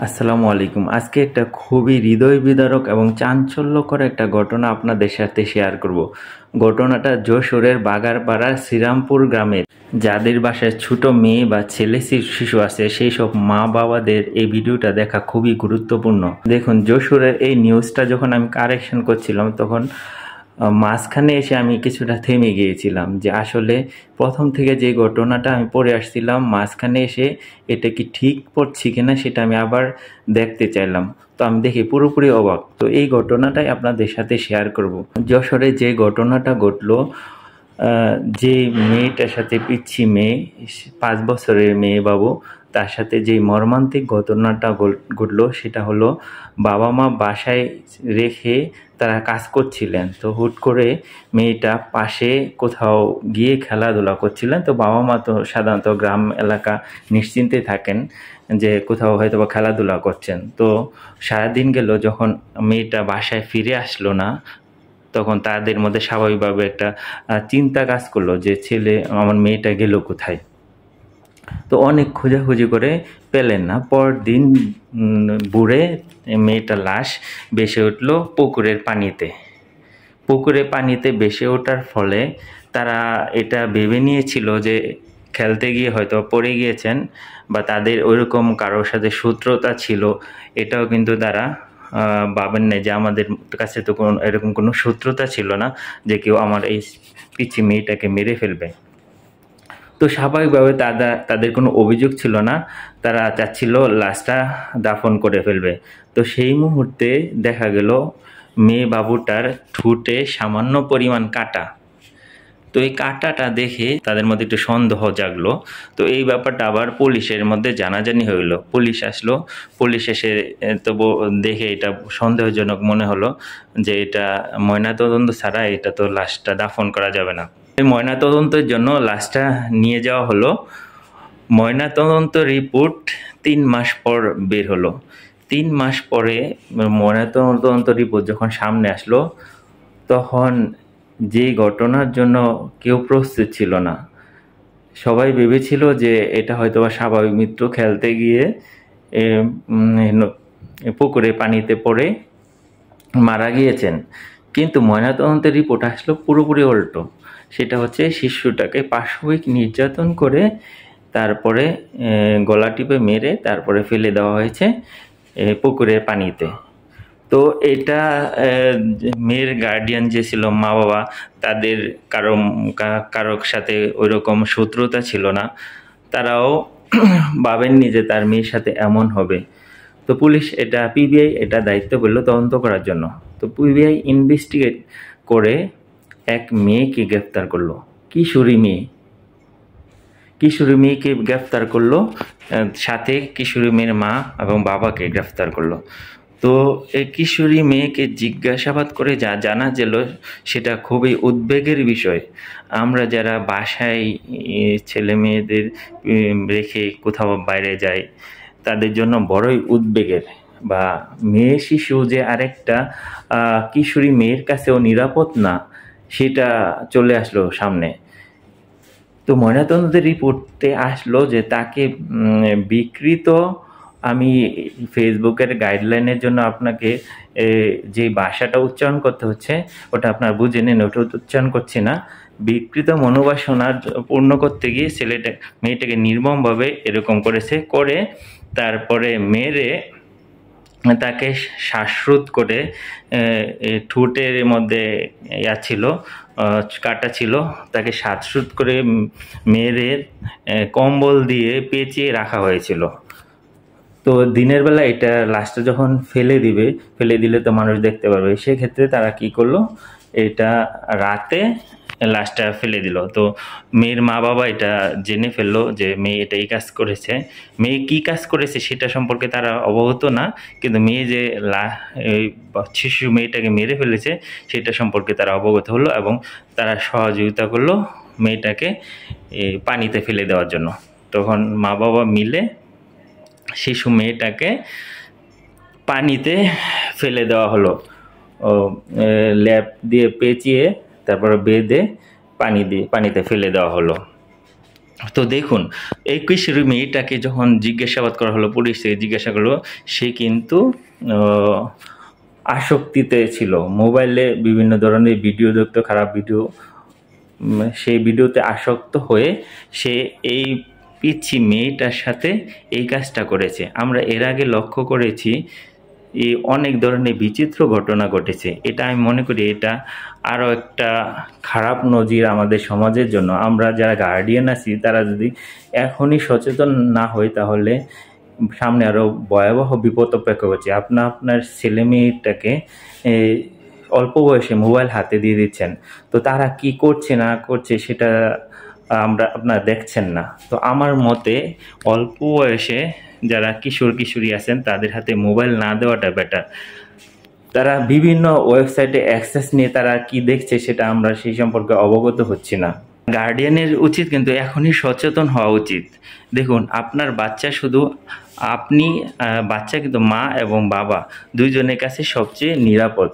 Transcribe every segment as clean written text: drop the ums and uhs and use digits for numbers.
আসসালামু আলাইকুম। আজকে একটা খুবই হৃদয় বিদারক এবং চাঞ্চল্যকর একটা ঘটনা আপনাদের সাথে শেয়ার করব। ঘটনাটা যশোরের বাগারপাড়ার শ্রীরামপুর গ্রামের। যাদের বাসায় ছোট মেয়ে বা ছেলে শিশু আছে সেই সব মা বাবাদের এই ভিডিওটা দেখা খুবই গুরুত্বপূর্ণ। দেখুন, যশোরের এই নিউজটা যখন আমি কারেকশন করছিলাম তখন মাঝখানে এসে আমি কিছুটা থেমে গিয়েছিলাম যে আসলে প্রথম থেকে যে ঘটনাটা আমি পড়ে আসছিলাম মাঝখানে এসে এটা কি ঠিক পড়ছি কিনা সেটা আমি আবার দেখতে চাইলাম। তো আমি দেখি পুরোপুরি অবাক। তো এই ঘটনাটাই আপনাদের সাথে শেয়ার করব। যশোরে যে ঘটনাটা ঘটলো, যে মেয়েটার সাথে পিচ্ছি মেয়ে, 5 বছরের মেয়ে বাবু, তার সাথে যে মর্মান্তিক ঘটনাটা ঘটলো সেটা হলো বাবা মা বাসায় রেখে তারা কাজ করছিলেন। তো হুট করে মেয়েটা পাশে কোথাও গিয়ে খেলাধুলা করছিলেন। তো বাবা মা তো সাধারণত গ্রাম এলাকা নিশ্চিন্তে থাকেন যে কোথাও হয়তো বা খেলাধুলা করছেন। তো সারাদিন গেল, যখন মেয়েটা বাসায় ফিরে আসলো না তখন তাদের মধ্যে স্বাভাবিকভাবে একটা চিন্তা কাজ করলো যে আমার মেয়েটা গেল কোথায়। তো অনেক খোঁজাখুঁজি করে পেলেন না। পরদিন ভোরে মেয়েটার লাশ ভেসে উঠল পুকুরের পানিতে ভেসে ওঠার ফলে তারা এটা ভেবে নিয়েছিল যে খেলতে গিয়ে হয়তো পড়ে গিয়েছেন বা তাদের ওইরকম কারোর সাথে শত্রুতা ছিল। এটাও কিন্তু তারা ভাবেন না যে আমাদের কাছে তো এরকম কোনো শত্রুতা ছিল না যে কেউ আমার এই পিচ্চি মেয়েটাকে মেরে ফেলবে। তো স্বাভাবিকভাবে তাদের কোনো অভিযোগ ছিল না, তারা চাচ্ছিল লাশটা দাফন করে ফেলবে। তো সেই মুহূর্তে দেখা গেল মেয়ে বাবুটার ঠোঁটে সামান্য পরিমাণ কাটা। তো এই কাটাটা দেখে তাদের মধ্যে একটু সন্দেহ জাগলো। তো এই ব্যাপারটা আবার পুলিশের মধ্যে জানাজানি হইল। পুলিশ আসলো, পুলিশ এসে তো দেখে এটা সন্দেহজনক মনে হলো যে এটা ময়নাতদন্ত ছাড়া এটা তো লাশটা দাফন করা যাবে না। এই ময়নাতদন্তের জন্য লাশটা নিয়ে যাওয়া হলো। ময়নাতদন্ত রিপোর্ট 3 মাস পর বের হলো। 3 মাস পরে ময়নাতদন্ত রিপোর্ট যখন সামনে আসলো তখন যে ঘটনার জন্য কেউ প্রস্তুত ছিল না। সবাই ভেবেছিল যে এটা হয়তো বা স্বাভাবিক মৃত্যু, খেলতে গিয়ে পুকুরে পানিতে পড়ে মারা গিয়েছেন। কিন্তু ময়নাতদন্তের রিপোর্ট আসলো পুরোপুরি উল্টো। সেটা হচ্ছে শিশুটাকে পাশবিক নির্যাতন করে তারপরে গলা টিপে মেরে তারপরে ফেলে দেওয়া হয়েছে পুকুরের পানিতে। তো এটা মেয়ের গার্ডিয়ান যে ছিল, মা বাবা, তাদের কারোর সাথে ওইরকম শত্রুতা ছিল না। তারাও ভাবেননি যে তার মেয়ের সাথে এমন হবে। তো পুলিশ পিবিআই এটা দায়িত্ব পেল তদন্ত করার জন্য। তো পিবিআই ইনভেস্টিগেট করে এক মেয়েকে গ্রেফতার করলো, কিশোরী মেয়েকে গ্রেফতার করলো, সাথে কিশোরী মেয়ের মা এবং বাবাকে গ্রেফতার করলো। তো এই কিশোরী মেয়েকে জিজ্ঞাসাবাদ করে যা জানা গেল সেটা খুবই উদ্বেগের বিষয়। আমরা যারা বাসায় ছেলে মেয়েদের রেখে কোথাও বাইরে যাই তাদের জন্য বড়ই উদ্বেগের। বা মেয়ে শিশু যে আরেকটা কিশোরী মেয়ের কাছেও নিরাপদ না, সেটা চলে আসলো সামনে। তো ময়নাতদন্তের রিপোর্টে আসলো যে তাকে বিকৃত, আমি ফেসবুকের গাইডলাইনের জন্য আপনাকে যে ভাষাটা উচ্চারণ করতে হচ্ছে ওটা আপনার বুঝে নেন, ওটা উচ্চারণ করছি না। বিকৃত মনোবাসনা পূর্ণ করতে গিয়ে মেয়েটাকে নির্মমভাবে এরকম করে তারপরে মেরে তাকে শ্বাসরোধ করে, ঠোঁটের মধ্যে ছিল কাটা ছিল, তাকে শ্বাসরোধ করে মেরে কম্বল দিয়ে পেঁচিয়ে রাখা হয়েছিল। তো দিনের বেলা এটা লাশটা যখন ফেলে দিলে তো মানুষ দেখতে পারবে, সেক্ষেত্রে তারা কি করলো, এটা রাতে লাশটা ফেলে দিল। তো মেয়ের মা বাবা এটা জেনে ফেললো যে মেয়ে এটা এই কাজ করেছে। মেয়ে কি কাজ করেছে সেটা সম্পর্কে তারা অবগত না, কিন্তু মেয়ে যে শিশু মেয়েটাকে মেরে ফেলেছে সেটা সম্পর্কে তারা অবগত হলো এবং তারা সহযোগিতা করলো মেয়েটাকে পানিতে ফেলে দেওয়ার জন্য। তখন মা বাবা মিলে শিশু মেয়েটাকে পানিতে ফেলে দেওয়া হলো, ল্যাপ দিয়ে পেঁচিয়ে তারপরে বেঁধে পানিতে ফেলে দেওয়া হলো। তো দেখুন, এই কিশোরী মেয়েটাকে যখন জিজ্ঞাসাবাদ করা হলো, পুলিশ থেকে জিজ্ঞাসা করলো, সে কিন্তু আসক্তিতে ছিল। মোবাইলে বিভিন্ন ধরনের ভিডিও দেখতো, খারাপ ভিডিও, সেই ভিডিওতে আসক্ত হয়ে সে এই পিচ্ছি মেয়েটার সাথে এই কাজটা করেছে। আমরা এর আগে লক্ষ্য করেছি এই অনেক ধরনের বিচিত্র ঘটনা ঘটেছে। এটা আমি মনে করি এটা আরও একটা খারাপ নজির আমাদের সমাজের জন্য। আমরা যারা গার্ডিয়ান আছি তারা যদি এখনই সচেতন না হই তাহলে সামনে আরও ভয়াবহ বিপদ অপেক্ষা করছে। আপনার ছেলে মেয়েটাকে অল্প বয়সে মোবাইল হাতে দিয়ে দিচ্ছেন, তো তারা কি করছে না করছে সেটা আপনারা দেখছেন না। তো আমার মতে অল্প বয়সে যারা কিশোরী আছেন তাদের হাতে মোবাইল না দেওয়াটা বেটার। তারা বিভিন্ন ওয়েবসাইটে অ্যাক্সেস নিয়ে তারা কি দেখছে সেটা আমরা সেই সম্পর্কে অবগত হচ্ছি না। গার্ডিয়ানের উচিত কিন্তু এখনই সচেতন হওয়া উচিত। দেখুন, আপনার বাচ্চা শুধু আপনি, বাচ্চা কিন্তু মা এবং বাবা দুইজনের কাছে সবচেয়ে নিরাপদ।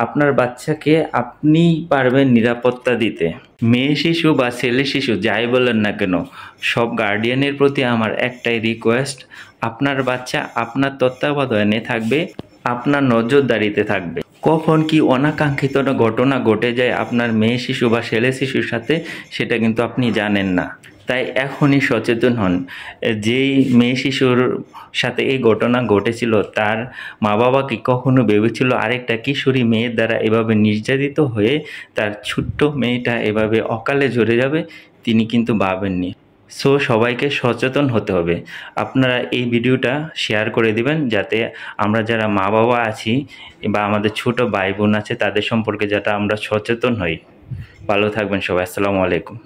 আপনার বাচ্চাকে আপনিই পারবেন নিরাপত্তা দিতে। মেয়ে শিশু বা ছেলে শিশু যাই বলেন না কেন, সব গার্ডিয়ানের প্রতি আমার একটাই রিকোয়েস্ট, আপনার বাচ্চা আপনার তত্ত্বাবধানে থাকবে, আপনার নজরদারিতে থাকবে। কখন কি অনাকাঙ্ক্ষিত ঘটনা ঘটে যায় আপনার মেয়ে শিশু বা ছেলে শিশুর সাথে সেটা কিন্তু আপনি জানেন না। তাই এখনই সচেতন হন। যেই মেয়ে শিশুর সাথে এই ঘটনা ঘটেছিল তার মা বাবা কি কখনো ভেবেছিল আরেকটা কিশোরী মেয়ের দ্বারা এভাবে নির্যাতিত হয়ে তার ছোট্ট মেয়েটা এভাবে অকালে ঝরে যাবে? তিনি কিন্তু ভাবেননি। সো সবাইকে সচেতন হতে হবে। আপনারা এই ভিডিওটা শেয়ার করে দিবেন যাতে আমরা যারা মা বাবা আছি বা আমাদের ছোট ভাই বোন আছে তাদের সম্পর্কে যাতে আমরা সচেতন হই। ভালো থাকবেন সবাই। আসসালামু আলাইকুম।